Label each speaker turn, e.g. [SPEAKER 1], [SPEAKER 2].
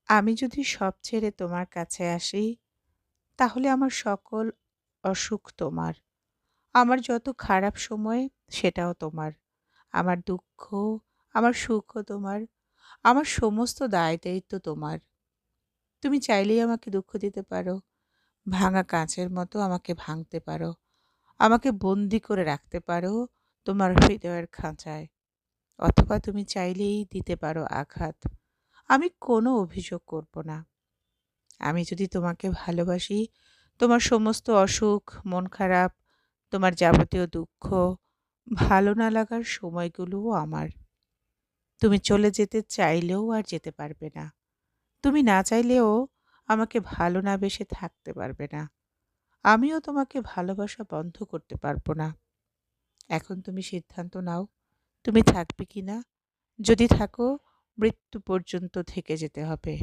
[SPEAKER 1] আমি যদি সব ছেড়ে তোমার কাছে আসি, তাহলে আমার সকল অসুখ তোমার। আমার যত খারাপ সময় সেটাও তোমার। আমার দুঃখ, আমার সুখও তোমার। আমার সমস্ত দায়-দায়িত্ব তোমার। তুমি চাইলেই আমাকে দুঃখ দিতে পারো। ভাঙা কাঁচের মতো আমাকে ভাঙতে পারো। আমাকে বন্দি করে রাখতে পারো তোমার হৃদয়ের খাঁচায়। অথবা তুমি চাইলেই দিতে পারো আঘাত। আমি কোনো অভিযোগ করব না। আমি যদি তোমাকে ভালোবাসি, তোমার সমস্ত অসুখ, মন খারাপ, তোমার যাবতীয় দুঃখ, ভালো না লাগার সময়গুলোও আমার। তুমি চলে যেতে চাইলেও আর যেতে পারবে না। তুমি না চাইলেও আমাকে ভালো না বেসে থাকতে পারবে না। আমিও তোমাকে ভালোবাসা বন্ধ করতে পারব না। এখন তুমি সিদ্ধান্ত নাও, তুমি থাকবে কিনা? যদি থাকো, মৃত্যু পর্যন্ত থেকে যেতে হবে।